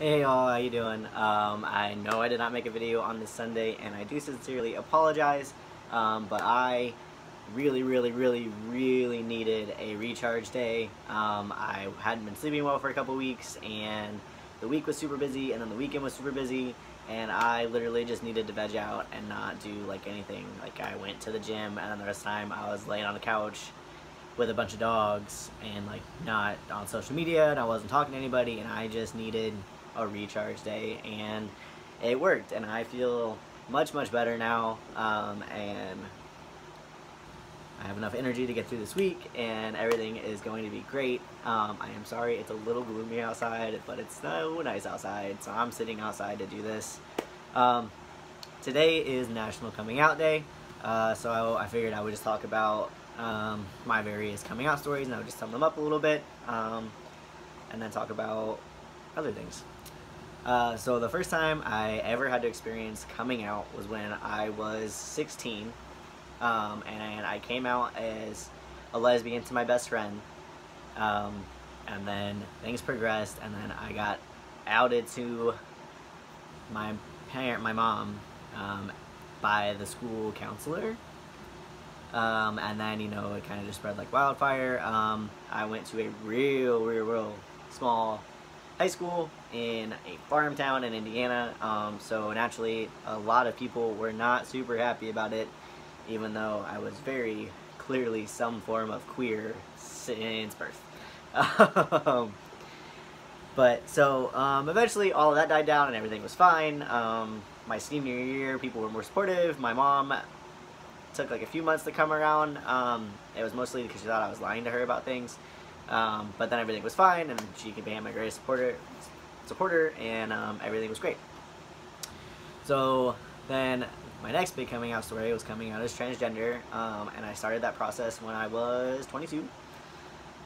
Hey all, how you doing? I know I did not make a video on this Sunday, and I do sincerely apologize, but I really needed a recharge day. I hadn't been sleeping well for a couple weeks, and the week was super busy, and then the weekend was super busy, and I literally just needed to veg out and not do like anything. Like I went to the gym, and then the rest of the time I was laying on the couch with a bunch of dogs and like not on social media, and I wasn't talking to anybody, and I just needed a recharge day, and it worked, and I feel much better now, and I have enough energy to get through this week, and everything is going to be great. I am sorry it's a little gloomy outside, but it's so nice outside, so I'm sitting outside to do this. Today is National Coming Out Day, so I figured I would just talk about my various coming out stories, and I would just sum them up a little bit, and then talk about other things. So the first time I ever had to experience coming out was when I was 16, and I came out as a lesbian to my best friend, and then things progressed, and then I got outed to my mom, by the school counselor, and then, you know, it kind of just spread like wildfire. I went to a real small high school in a farm town in Indiana, so naturally a lot of people were not super happy about it, even though I was very clearly some form of queer since birth. But so eventually all of that died down and everything was fine. My senior year, people were more supportive. My mom took like a few months to come around. It was mostly because she thought I was lying to her about things. But then everything was fine, and she became my greatest supporter, and everything was great. So then my next big coming out story was coming out as transgender, and I started that process when I was 22.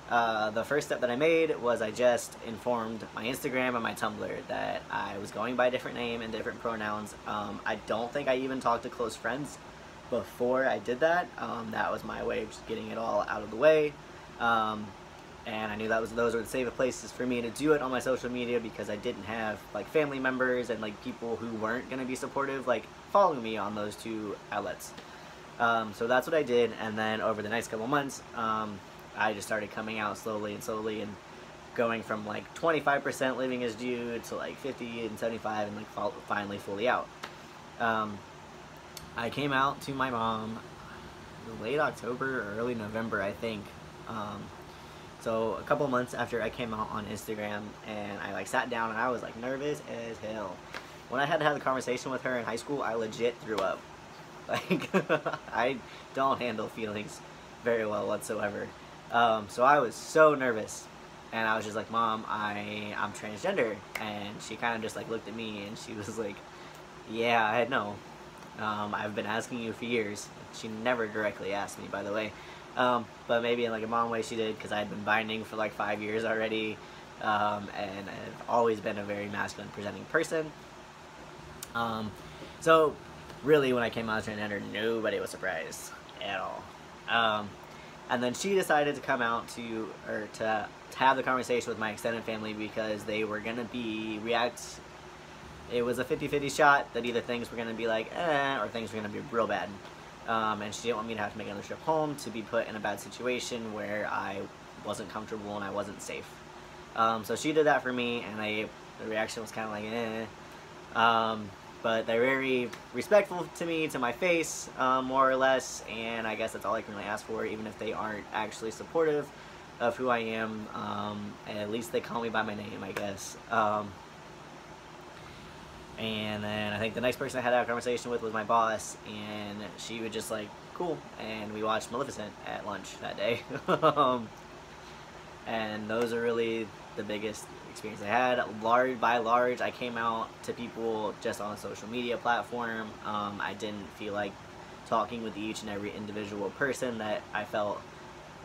The first step that I made was I just informed my Instagram and my Tumblr that I was going by a different name and different pronouns. I don't think I even talked to close friends before I did that. That was my way of just getting it all out of the way. And I knew those were the safest places for me to do it on my social media, because I didn't have like family members and like people who weren't going to be supportive like following me on those two outlets. So that's what I did, and then over the next couple months, I just started coming out slowly and going from like 25% living as Jude to like 50 and 75 and like finally fully out. I came out to my mom late October or early November, I think. So a couple months after I came out on Instagram, and I like sat down and I was like nervous as hell. When I had to have the conversation with her in high school, I legit threw up. Like, I don't handle feelings very well whatsoever. So I was so nervous, and I was just like, Mom, I'm transgender. And she kind of just like looked at me and she was like, yeah, I know. I've been asking you for years. She never directly asked me, by the way. But maybe in like a mom way she did, because I had been binding for like 5 years already, and I've always been a very masculine presenting person. So really when I came out as transgender, nobody was surprised at all. And then she decided to come out to have the conversation with my extended family, because they were going to react. It was a 50-50 shot that either things were going to be like, or things were going to be real bad. And she didn't want me to have to make another trip home to be put in a bad situation where I wasn't comfortable and I wasn't safe. So she did that for me, and the reaction was kind of like, but they're very respectful to me, to my face, more or less, and I guess that's all I can really ask for, even if they aren't actually supportive of who I am. At least they call me by my name, I guess. And then I think the next person I had that conversation with was my boss, and she was just like, cool, and we watched Maleficent at lunch that day. And those are really the biggest experience I had. By large, I came out to people just on a social media platform. I didn't feel like talking with each and every individual person that I felt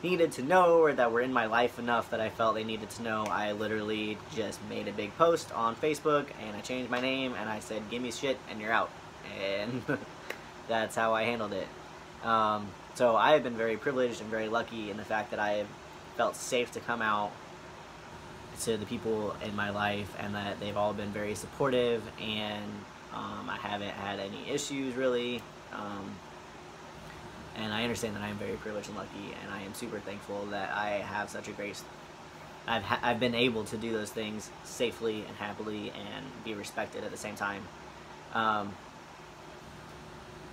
needed to know, or that were in my life enough that I felt they needed to know. I literally just made a big post on Facebook, and I changed my name, and I said, give me shit and you're out. And that's how I handled it. So I have been very privileged and very lucky in the fact that I have felt safe to come out to the people in my life, and that they've all been very supportive, and I haven't had any issues really. And I understand that I am very privileged and lucky, and I am super thankful that I have such a great. I've been able to do those things safely and happily and be respected at the same time.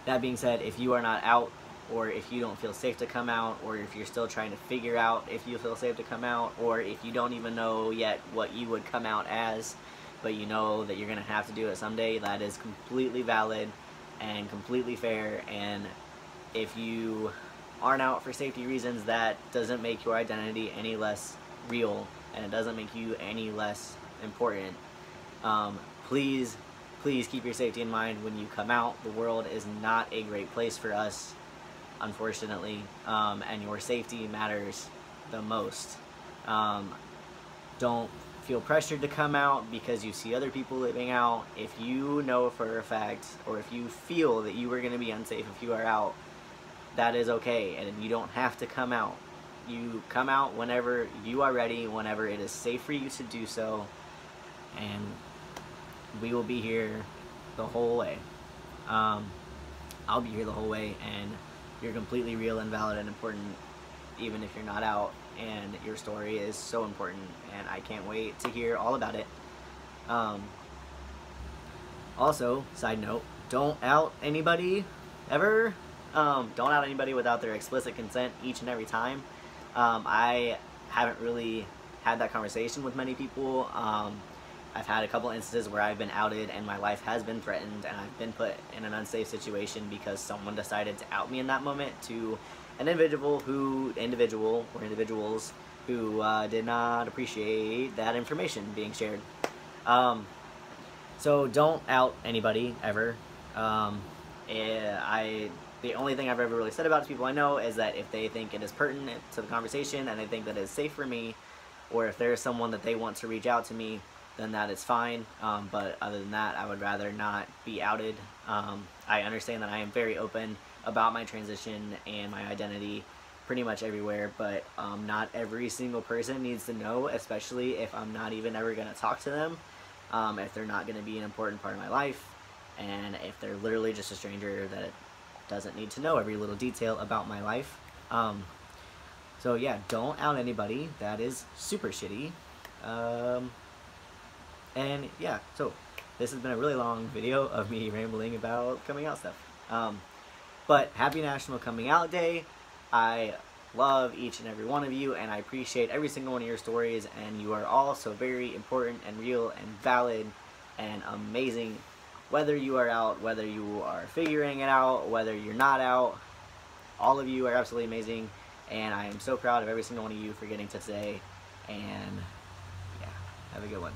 That being said, if you are not out, or if you don't feel safe to come out, or if you're still trying to figure out if you feel safe to come out, or if you don't even know yet what you would come out as, but you know that you're going to have to do it someday, that is completely valid and completely fair. And if you aren't out for safety reasons, that doesn't make your identity any less real, and it doesn't make you any less important. Please keep your safety in mind when you come out. The world is not a great place for us, unfortunately, and your safety matters the most. Don't feel pressured to come out because you see other people living out. If you know for a fact, or if you feel that you are going to be unsafe if you are out, that is okay, and you don't have to come out. You come out whenever you are ready, whenever it is safe for you to do so, and we will be here the whole way. I'll be here the whole way, and you're completely real and valid and important, even if you're not out, and your story is so important, and I can't wait to hear all about it. Also, side note, don't out anybody ever. Don't out anybody without their explicit consent each and every time. I haven't really had that conversation with many people. I've had a couple instances where I've been outed and my life has been threatened, and I've been put in an unsafe situation because someone decided to out me in that moment to an individual or individuals who did not appreciate that information being shared. So don't out anybody ever. The only thing I've ever really said about it to people I know is that if they think it is pertinent to the conversation and they think that it is safe for me, or if there's someone that they want to reach out to me, then that is fine. But other than that, I would rather not be outed. I understand that I am very open about my transition and my identity pretty much everywhere, but not every single person needs to know, especially if I'm not even ever going to talk to them, if they're not going to be an important part of my life, and if they're literally just a stranger that doesn't need to know every little detail about my life. So yeah, don't out anybody. That is super shitty. And yeah, so this has been a really long video of me rambling about coming out stuff. But happy National Coming Out Day. I love each and every one of you, and I appreciate every single one of your stories, and you are all so very important and real and valid and amazing. Whether you are out, whether you are figuring it out, whether you're not out, all of you are absolutely amazing, and I am so proud of every single one of you for getting to today. And yeah, have a good one.